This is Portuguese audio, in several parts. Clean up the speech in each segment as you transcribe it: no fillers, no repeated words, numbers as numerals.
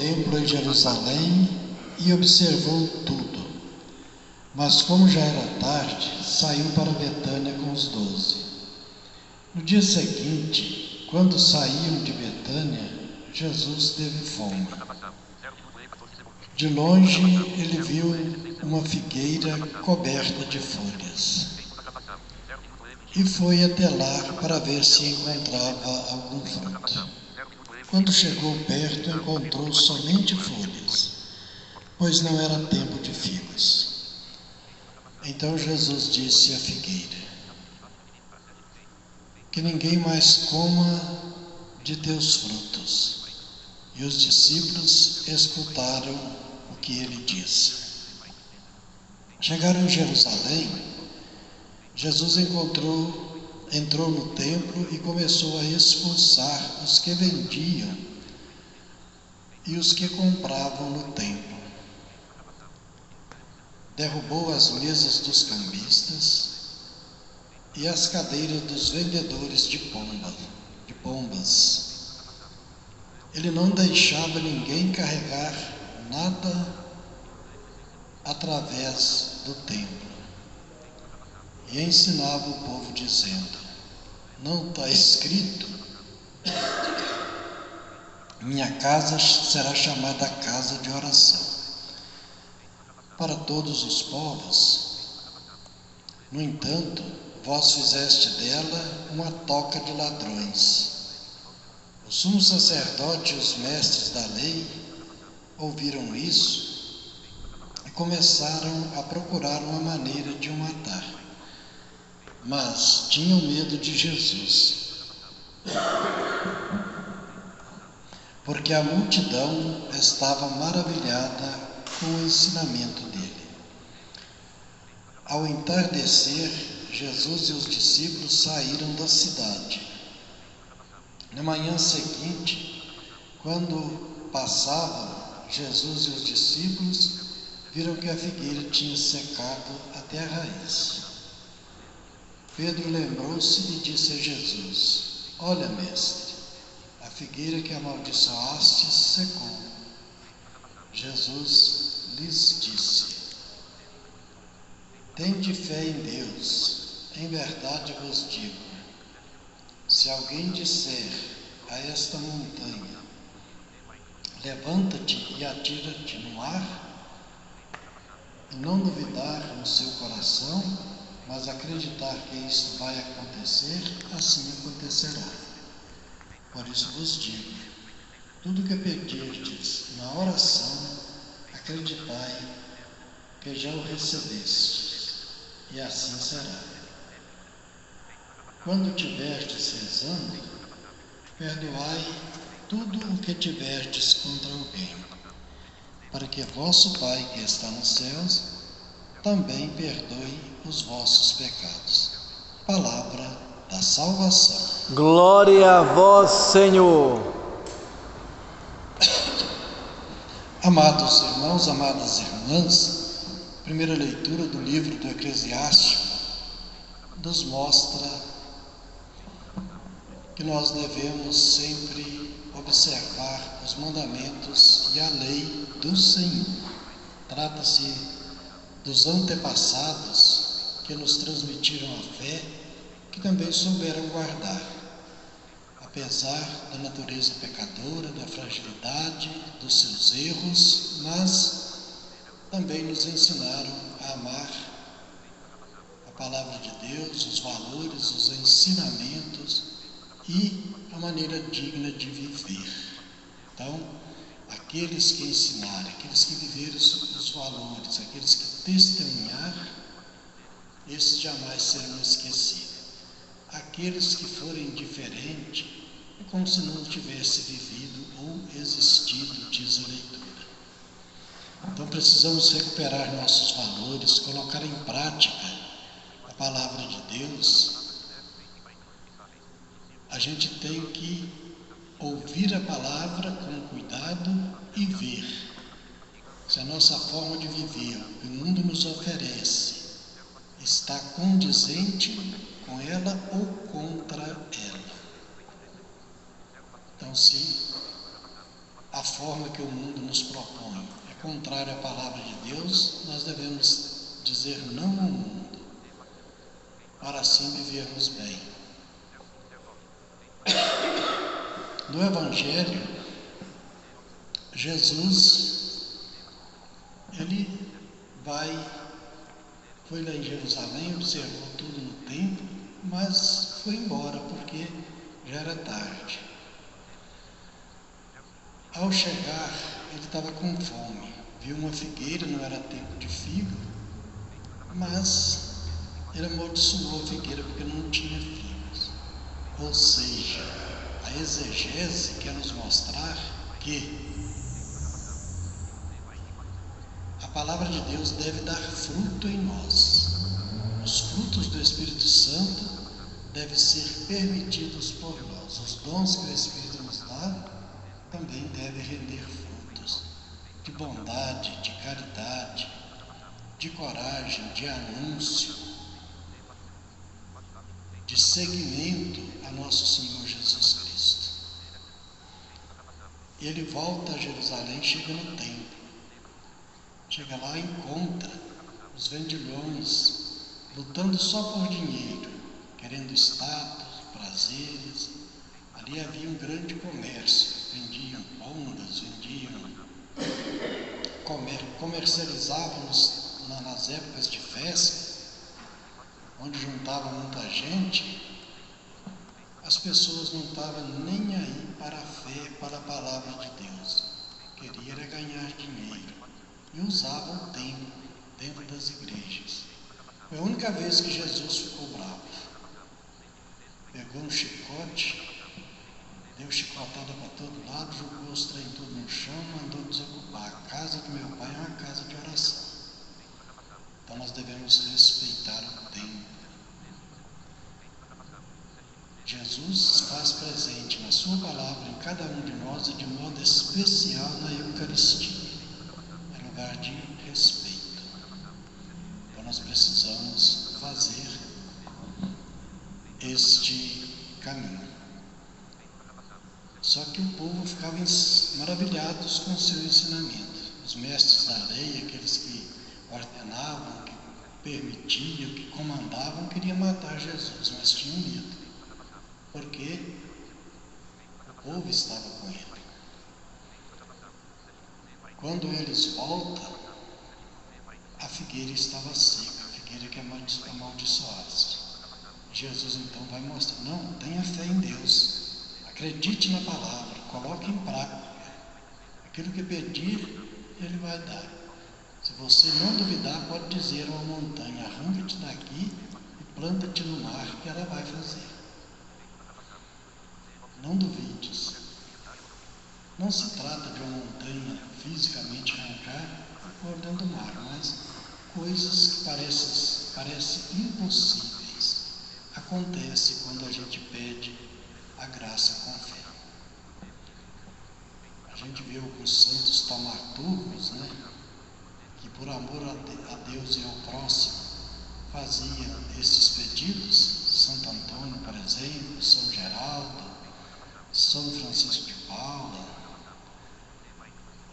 templo em Jerusalém e observou tudo. Mas como já era tarde, saiu para Betânia com os 12. No dia seguinte, quando saíam de Betânia, Jesus teve fome. De longe, ele viu uma figueira coberta de folhas e foi até lá para ver se encontrava algum fruto. Quando chegou perto, encontrou somente folhas, pois não era tempo de figos. Então Jesus disse à figueira: que ninguém mais coma de teus frutos. E os discípulos escutaram o que ele disse. Chegaram em Jerusalém. Jesus entrou no templo e começou a expulsar os que vendiam e os que compravam no templo. Derrubou as mesas dos cambistas e as cadeiras dos vendedores de pombas. Ele não deixava ninguém carregar nada através do templo. E ensinava o povo dizendo: não está escrito, minha casa será chamada casa de oração para todos os povos. No entanto, vós fizeste dela uma toca de ladrões. O sumo sacerdote e os mestres da lei ouviram isso e começaram a procurar uma maneira de o matar. Mas tinham medo de Jesus, porque a multidão estava maravilhada com o ensinamento dele. Ao entardecer, Jesus e os discípulos saíram da cidade. Na manhã seguinte, quando passavam, Jesus e os discípulos viram que a figueira tinha secado até a raiz. Pedro lembrou-se e disse a Jesus: olha, mestre, a figueira que amaldiçoaste secou. Jesus lhes disse: tende fé em Deus. Em verdade vos digo, se alguém disser a esta montanha: levanta-te e atira-te no mar, e não duvidar no seu coração, mas acreditar que isto vai acontecer, assim acontecerá. Por isso vos digo, tudo que pedirdes na oração, acreditai que já o recebestes, e assim será. Quando tiverdes rezando, perdoai tudo o que tiverdes contra alguém, para que vosso Pai que está nos céus também perdoe os vossos pecados. Palavra da salvação. Glória a vós, Senhor. Amados irmãos, amadas irmãs, a primeira leitura do livro do Eclesiástico nos mostra que nós devemos sempre observar os mandamentos e a lei do Senhor. Trata-se dos antepassados que nos transmitiram a fé, que também souberam guardar, apesar da natureza pecadora, da fragilidade, dos seus erros, mas também nos ensinaram a amar a palavra de Deus, os valores, os ensinamentos e a maneira digna de viver. Então, aqueles que ensinarem, aqueles que viverem os valores, aqueles que testemunhar, esses jamais serão esquecidos. Aqueles que forem diferentes, é como se não tivesse vivido ou existido, diz a leitura. Então precisamos recuperar nossos valores, colocar em prática a palavra de Deus. A gente tem que ouvir a palavra com cuidado e ver se a nossa forma de viver, o que o mundo nos oferece, está condizente com ela ou contra ela. Então, se a forma que o mundo nos propõe, é contrária à palavra de Deus, nós devemos dizer não ao mundo, para assim vivermos bem. No Evangelho, Jesus, ele foi lá em Jerusalém, observou tudo no templo, mas foi embora porque já era tarde. Ao chegar, ele estava com fome, viu uma figueira, não era tempo de figo, mas ele amaldiçoou a figueira porque não tinha figos. Ou seja, a exegese quer nos mostrar que a palavra de Deus deve dar fruto em nós. Os frutos do Espírito Santo devem ser permitidos por nós. Os dons que o Espírito nos dá também devem render frutos de bondade, de caridade, de coragem, de anúncio, de seguimento a nosso Senhor Jesus Cristo. Ele volta a Jerusalém, chega no templo. Chega lá e encontra os vendilhões lutando só por dinheiro, querendo status, prazeres. Ali havia um grande comércio, vendiam pombas, comercializavam nas épocas de festa, onde juntava muita gente. As pessoas não estavam nem aí para a fé, para a palavra de Deus. Queriam era ganhar dinheiro. E usavam o templo dentro das igrejas. Foi a única vez que Jesus ficou bravo. Pegou um chicote, deu chicotada para todo lado, jogou os trem tudo no chão, mandou desocupar. A casa do meu pai é uma casa de oração. Então nós devemos respeitar o templo. Jesus faz presente na sua palavra em cada um de nós e de modo especial na Eucaristia. Lugar de respeito. Então nós precisamos fazer este caminho. Só que o povo ficava maravilhados com o seu ensinamento. Os mestres da lei, aqueles que ordenavam, que permitiam, que comandavam, queriam matar Jesus, mas tinham medo, porque o povo estava com ele. Quando eles voltam, a figueira estava seca, a figueira que amaldiçoasse. Jesus então vai mostrar, não, tenha fé em Deus, acredite na palavra, coloque em prática. Aquilo que pedir, Ele vai dar. Se você não duvidar, pode dizer a uma montanha, arranca-te daqui e planta-te no mar, que ela vai fazer. Não duvides. Não se trata de uma montanha fisicamente arrancar e pôr dentro do mar, mas coisas que parecem impossíveis acontecem quando a gente pede a graça com fé. A gente vê alguns santos taumaturgos, que por amor a Deus e ao próximo faziam esses pedidos. Santo Antônio, por exemplo, São Geraldo, São Francisco de Paula,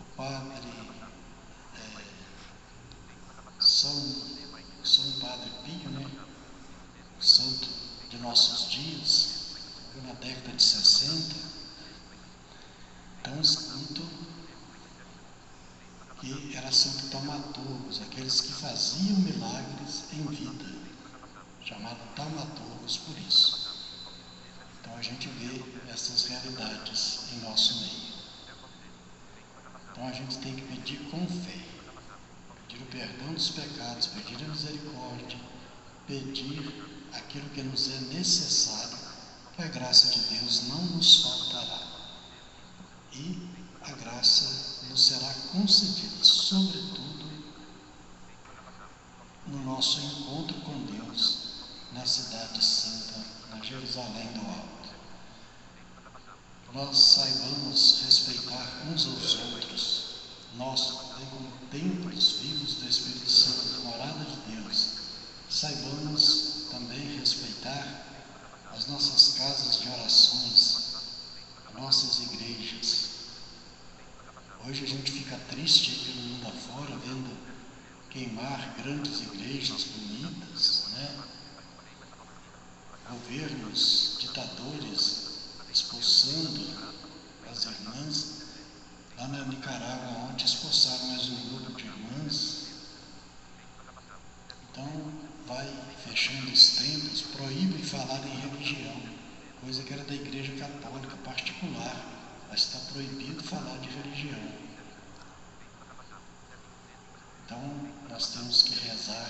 o Padre São Padre Pio, o santo de nossos dias, na década de 60, então santo que era santo taumaturgos, aqueles que faziam milagres em vida, chamado taumaturgos por isso. Então a gente vê essas realidades em nosso meio. Então a gente tem que pedir com fé, pedir o perdão dos pecados, pedir a misericórdia, pedir aquilo que nos é necessário, que a graça de Deus não nos faltará. E a graça nos será concedida, sobretudo no nosso encontro com Deus, na cidade santa, na Jerusalém do Alto. Nós saibamos respeitar uns aos outros, nós, como templos vivos do Espírito Santo, morada de Deus, saibamos também respeitar as nossas casas de orações, as nossas igrejas, gente fica triste aí pelo mundo afora, vendo queimar grandes igrejas bonitas, né? Governos, ditadores expulsando as irmãs. Lá na Nicarágua ontem expulsaram mais um grupo de irmãs. Então vai fechando os templos, proíbe falar em religião, coisa que era da igreja católica particular, mas está proibido falar de religião. Então nós temos que rezar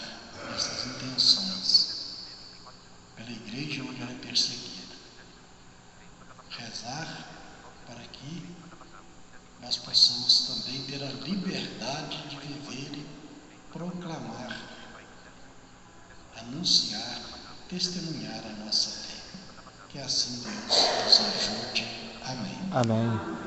essas intenções pela igreja onde ela é perseguida. Rezar para que nós possamos também ter a liberdade de viver e proclamar, anunciar, testemunhar a nossa fé. Que assim Deus nos ajude. Amém. Amém.